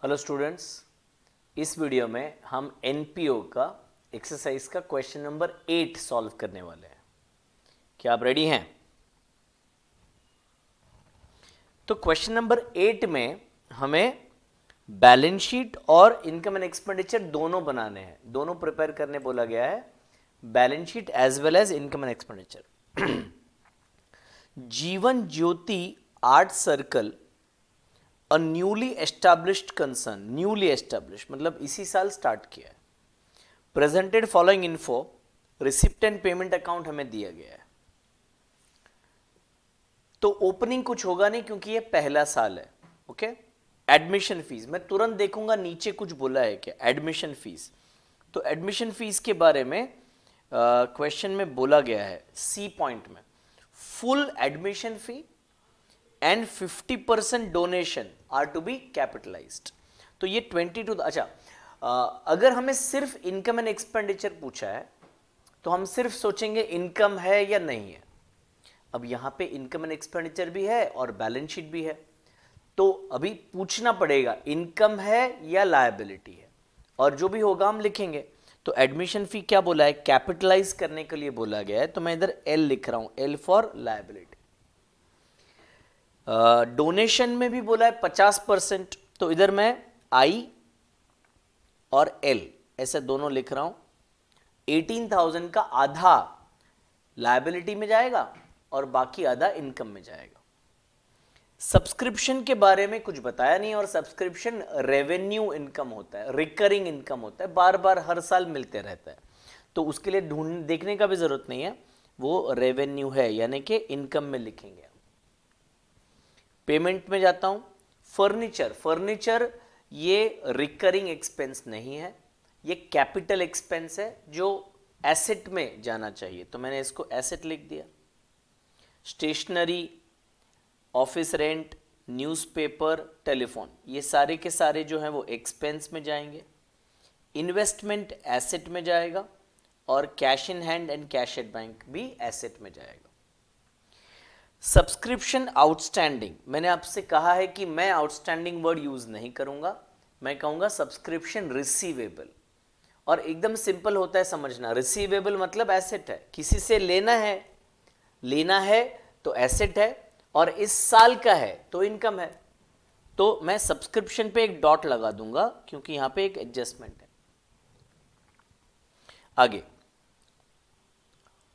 Hello students, इस video में हम एनपीओ का एक्सरसाइज का क्वेश्चन नंबर 8 सॉल्व करने वाले हैं। क्या आप रेडी हैं? तो क्वेश्चन नंबर 8 में हमें बैलेंस शीट और इनकम एंड एक्सपेंडिचर दोनों बनाने हैं, दोनों प्रिपेयर करने बोला गया है, balance sheet as well as income and expenditure. Jeevan Jyoti art circle a newly established concern, newly establish मतलब इसी साल स्टार्ट किया है। Presented following info, receipt and payment account हमें दिया गया है। तो ओपनिंग कुछ होगा नहीं क्योंकि ये पहला साल है। ओके, एडमिशन फीस मैं तुरंत देखूंगा नीचे कुछ बोला है क्या, एडमिशन फीस। तो एडमिशन फीस के बारे में क्वेश्चन में बोला गया है सी पॉइंट में, full admission fee and 50% donation are to be capitalised. तो ये 22, अच्छा अगर हमें सिर्फ इनकम एंड एक्सपेंडिचर पूछा है तो हम सिर्फ सोचेंगे इनकम है या नहीं है। अब यहां पे इनकम एंड एक्सपेंडिचर भी है और बैलेंस शीट भी है, तो अभी पूछना पड़ेगा इनकम है या लायबिलिटी है, और जो भी होगा हम लिखेंगे। तो एडमिशन फी क्या बोला है, कैपिटलाइज करने के लिए बोला गया है, तो मैं इधर एल लिख रहा हूं, एल फॉर लायबिलिटी। डोनेशन में भी बोला है 50%, तो इधर मैं आई और एल ऐसे दोनों लिख रहा हूं। 18,000 का आधा लायबिलिटी में जाएगा और बाकी आधा इनकम में जाएगा। सब्सक्रिप्शन के बारे में कुछ बताया नहीं, और सब्सक्रिप्शन रेवेन्यू इनकम होता है, रिकरिंग इनकम होता है, बार बार हर साल मिलते रहता है, तो उसके लिए ढूंढ देखने का भी जरूरत नहीं है, वो रेवेन्यू है यानी कि इनकम में लिखेंगे। पेमेंट में जाता हूं, फर्नीचर, फर्नीचर ये रिकरिंग एक्सपेंस नहीं है, ये कैपिटल एक्सपेंस है जो एसेट में जाना चाहिए, तो मैंने इसको एसेट लिख दिया। Stationery, office rent, newspaper, telephone, ये सारे के सारे जो हैं वो एक्सपेंस में जाएंगे। इन्वेस्टमेंट एसेट में जाएगा, और cash in hand and cash at bank भी एसेट में जाएगा। सब्सक्रिप्शन आउटस्टैंडिंग, मैंने आपसे कहा है कि मैं आउटस्टैंडिंग वर्ड यूज नहीं करूंगा, मैं कहूंगा सब्सक्रिप्शन रिसीवेबल, और एकदम सिंपल होता है समझना। रिसीवेबल मतलब एसेट है, किसी से लेना है तो एसेट है, और इस साल का है तो इनकम है, तो मैं सब्सक्रिप्शन पे एक डॉट लगा दूंगा क्योंकि यहां पे एक एडजस्टमेंट है। आगे,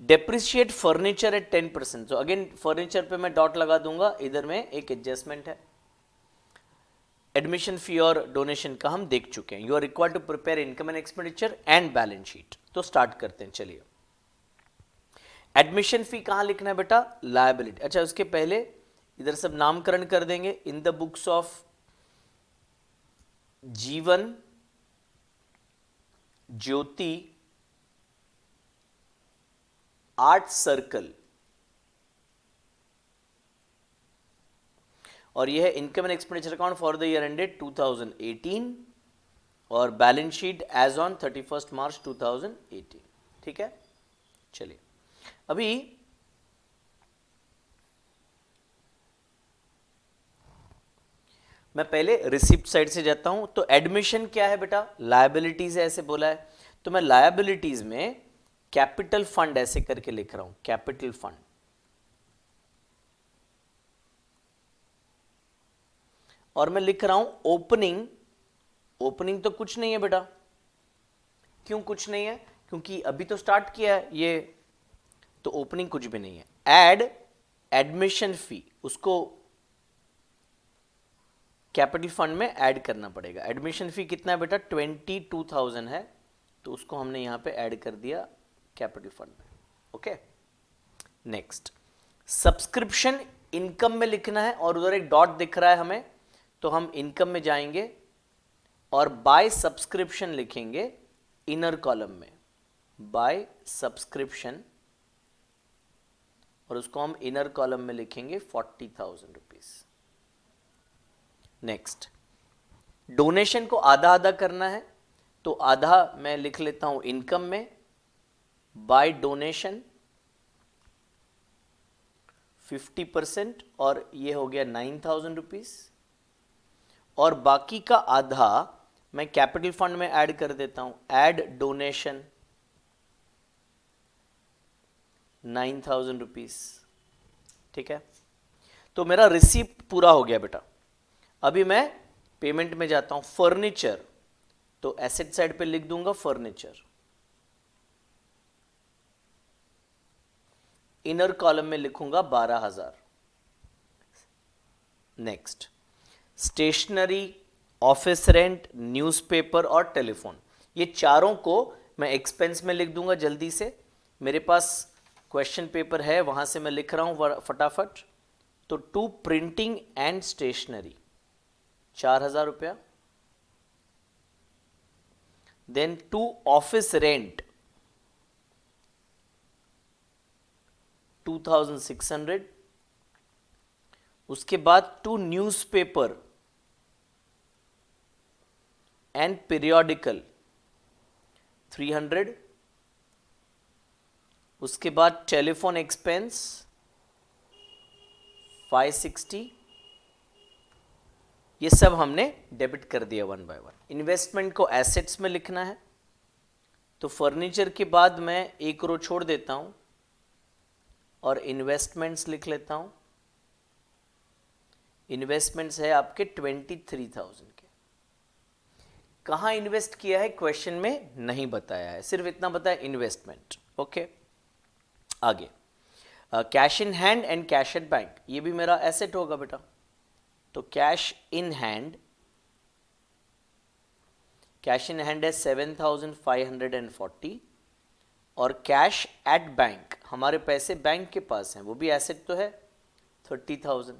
डेप्रिशिएट फर्नीचर एट 10%, तो अगेन फर्नीचर पे मैं डॉट लगा दूंगा, इधर में एक एडजस्टमेंट है। एडमिशन फी और डोनेशन का हम देख चुके हैं। You are required to prepare income and expenditure and balance sheet. तो स्टार्ट करते हैं, चलिए। एडमिशन फी कहां लिखना है बेटा, लायबिलिटी। अच्छा, उसके पहले इधर सब नामकरण कर देंगे। इन द बुक्स ऑफ जीवन ज्योति आर्ट सर्कल, और यह है income and expenditure account for the year ended 2018, और बैलेंस शीट एज ऑन 31 मार्च 2018। ठीक है, चलिए। अभी मैं पहले रिसिप्ट साइड से जाता हूं। तो एडमिशन क्या है बेटा, लायबिलिटीज है, ऐसे बोला है, तो मैं लायबिलिटीज में कैपिटल फंड ऐसे करके लिख रहा हूं, कैपिटल फंड। और मैं लिख रहा हूं ओपनिंग, ओपनिंग तो कुछ नहीं है बेटा। क्यों कुछ नहीं है, क्योंकि अभी तो स्टार्ट किया है ये, तो ओपनिंग कुछ भी नहीं है। ऐड एडमिशन फी, उसको कैपिटल फंड में ऐड करना पड़ेगा। एडमिशन फी कितना है बेटा, 22,000 है, तो उसको हमने यहां पे ऐड कर दिया कैपिटल फंड में। ओके, नेक्स्ट, सब्सक्रिप्शन इनकम में लिखना है, और उधर एक डॉट दिख रहा है हमें, तो हम इनकम में जाएंगे और बाय सब्सक्रिप्शन लिखेंगे इनर कॉलम में, बाय सब्सक्रिप्शन, और उसको हम इनर कॉलम में लिखेंगे 40,000 रुपीज। नेक्स्ट, डोनेशन को आधा आधा करना है, तो आधा मैं लिख लेता हूं इनकम में, बाय डोनेशन 50%, और ये हो गया 9,000 रुपीज। और बाकी का आधा मैं कैपिटल फंड में ऐड कर देता हूं। ऐड डोनेशन 9,000 रुपीज, ठीक है। तो मेरा रिसीप्ट पूरा हो गया बेटा। अभी मैं पेमेंट में जाता हूं। फर्नीचर, तो एसेट साइड पे लिख दूंगा फर्नीचर। इनर कॉलम में लिखूंगा 12,000। Next, stationery, office rent, newspaper और टेलीफोन, ये चारों को मैं एक्सपेंस में लिख दूंगा जल्दी से। मेरे पास क्वेश्चन पेपर है, वहां से मैं लिख रहा हूं फटाफट। तो टू प्रिंटिंग एंड स्टेशनरी 4,000 रुपया। Then to office rent 2,600। उसके बाद टू न्यूज़पेपर एंड पीरियोडिकल 300। उसके बाद टेलीफोन एक्सपेंस 560। ये सब हमने डेबिट कर दिया वन बाय वन। इन्वेस्टमेंट को एसेट्स में लिखना है, तो फर्नीचर के बाद मैं एक रो छोड़ देता हूं और इन्वेस्टमेंट्स लिख लेता हूं। इन्वेस्टमेंट्स है आपके 23,000 के। कहां इन्वेस्ट किया है क्वेश्चन में नहीं बताया है, सिर्फ इतना बताया इन्वेस्टमेंट। ओके, आगे cash in hand and cash at bank, ये भी मेरा एसेट होगा बेटा। तो कैश इन हैंड है 7,540 और कैश एट बैंक, हमारे पैसे बैंक के पास हैं, वो भी एसेट तो है 30,000।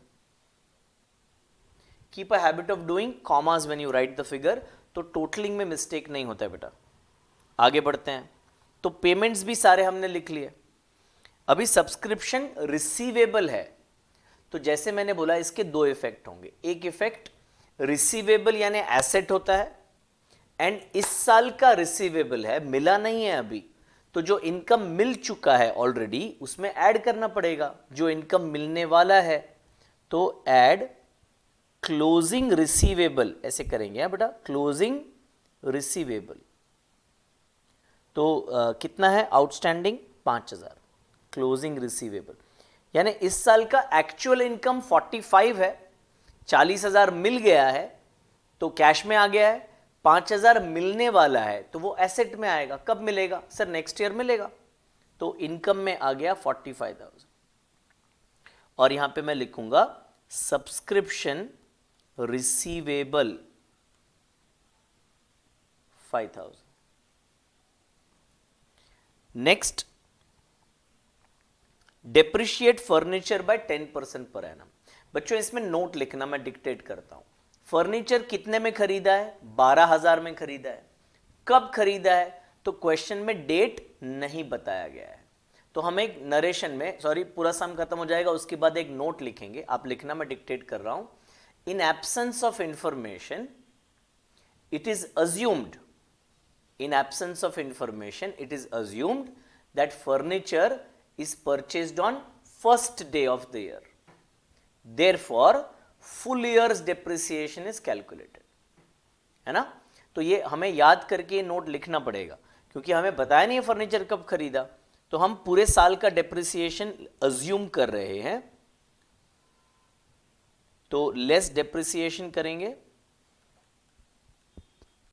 Keep a habit of doing commas when you right the figure, तो टोटलिंग में मिस्टेक नहीं होता है बेटा। आगे बढ़ते हैं। तो पेमेंट्स भी सारे हमने लिख लिए। अभी सब्सक्रिप्शन रिसीवेबल है, तो जैसे मैंने बोला इसके दो इफेक्ट होंगे। एक इफेक्ट रिसीवेबल यानी एसेट होता है, एंड इस साल का रिसीवेबल है, मिला नहीं है अभी, तो जो इनकम मिल चुका है ऑलरेडी उसमें ऐड करना पड़ेगा जो इनकम मिलने वाला है। तो ऐड क्लोजिंग रिसीवेबल ऐसे करेंगे बेटा, क्लोजिंग रिसीवेबल। तो कितना है आउटस्टैंडिंग 5,000, क्लोजिंग रिसीवेबल यानी इस साल का एक्चुअल इनकम 45 है, 40,000 मिल गया है तो कैश में आ गया है, 5,000 मिलने वाला है तो वो एसेट में आएगा। कब मिलेगा सर? नेक्स्ट ईयर मिलेगा। तो इनकम में आ गया 45,000 और यहां पे मैं लिखूंगा subscription receivable 5,000। Next, depreciate furniture bye 10% per annum. बच्चों इसमें नोट लिखना, मैं डिक्टेट करता हूं। फर्नीचर कितने में खरीदा है? 12,000 में खरीदा है। कब खरीदा है? तो क्वेश्चन में डेट नहीं बताया गया है, तो हम एक नरेशन में, सॉरी पूरा सम खत्म हो जाएगा उसके बाद एक नोट लिखेंगे, आप लिखना, मैं डिक्टेट कर रहा हूं। In absence of information it is assumed, in absence of information it is assumed that furniture is purchased on first day of the year, therefore full year's depreciation is calculated, है ना। तो ये हमें याद करके नोट लिखना पड़ेगा क्योंकि हमें बताया नहीं है फर्नीचर कब खरीदा, तो हम पूरे साल का डेप्रिसिएशन अज्यूम कर रहे हैं। तो लेस डेप्रिसिएशन करेंगे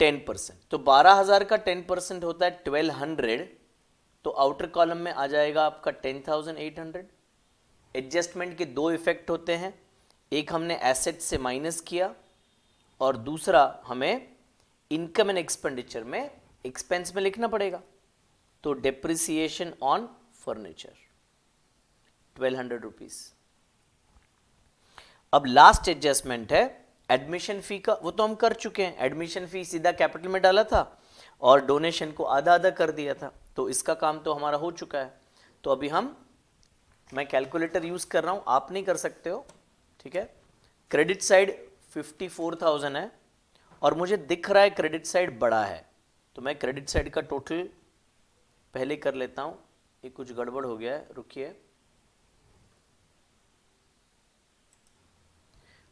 10%, तो 12,000 का 10% होता है 1,200, तो आउटर कॉलम में आ जाएगा आपका 10,800। एडजस्टमेंट के दो इफेक्ट होते हैं, एक हमने एसेट से माइनस किया और दूसरा हमें इनकम एंड एक्सपेंडिचर में एक्सपेंस में लिखना पड़ेगा। तो डेप्रिसिएशन ऑन फर्नीचर 1,200 रुपीज। अब लास्ट एडजस्टमेंट है एडमिशन फी का, वो तो हम कर चुके हैं। एडमिशन फी सीधा कैपिटल में डाला था और डोनेशन को आधा आधा कर दिया था, तो इसका काम तो हमारा हो चुका है। तो अभी मैं कैलकुलेटर यूज कर रहा हूं, आप नहीं कर सकते हो, ठीक है। क्रेडिट साइड 54,000 है और मुझे दिख रहा है क्रेडिट साइड बड़ा है, तो मैं क्रेडिट साइड का टोटल पहले कर लेता हूं। ये कुछ गड़बड़ हो गया है, रुकिए।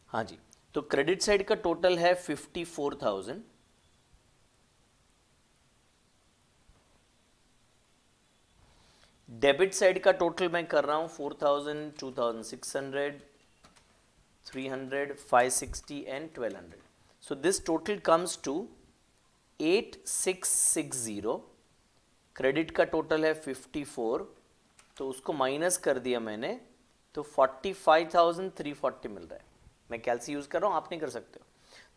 हाँ जी, तो क्रेडिट साइड का टोटल है 54,000, डेबिट साइड का टोटल मैं कर रहा हूं 4,000, 2,600, 300, 560 and 1,200. So this total comes to 8660. Credit का टोटल है 54, तो उसको माइनस कर दिया मैंने, तो 45,340 मिल रहा है. मैं कैलसी यूज कर रहा हूं, आप नहीं कर सकते हो.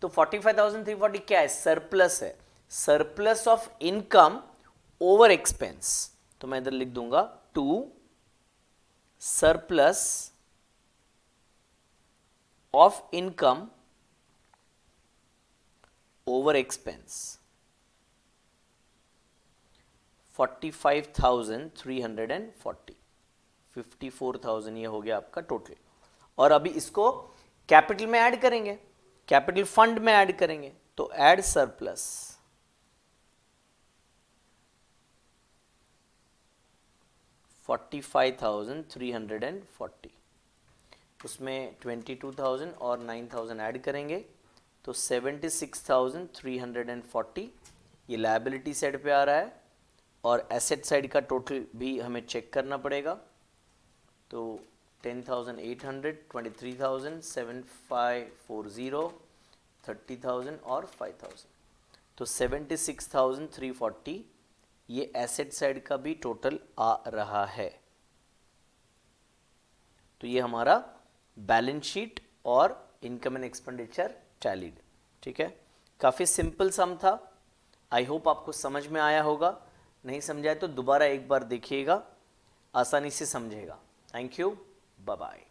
तो 45,340 क्या है? सरप्लस है, surplus of income over expense. तो मैं इधर लिख दूंगा to surplus of income over expense 45,340. 54,000 ये हो गया आपका टोटल. और अभी इसको कैपिटल में ऐड करेंगे, कैपिटल फंड में ऐड करेंगे. तो ऐड सरप्लस 45,340, उसमें 22,000 और 9,000 ऐड करेंगे तो 76,340. ये लायबिलिटी साइड पे आ रहा है और एसेट साइड का टोटल भी हमें चेक करना पड़ेगा. तो 10,800, 23,000, 7,540, 30,000 और 5,000. तो 76,340 ये एसेट साइड का भी टोटल आ रहा है. तो ये हमारा बैलेंस शीट और इनकम एंड एक्सपेंडिचर टैलीड. ठीक है, काफ़ी सिंपल सम था. आई होप आपको समझ में आया होगा. नहीं समझाए तो दोबारा एक बार देखिएगा, आसानी से समझेगा. Thank you, bye bye.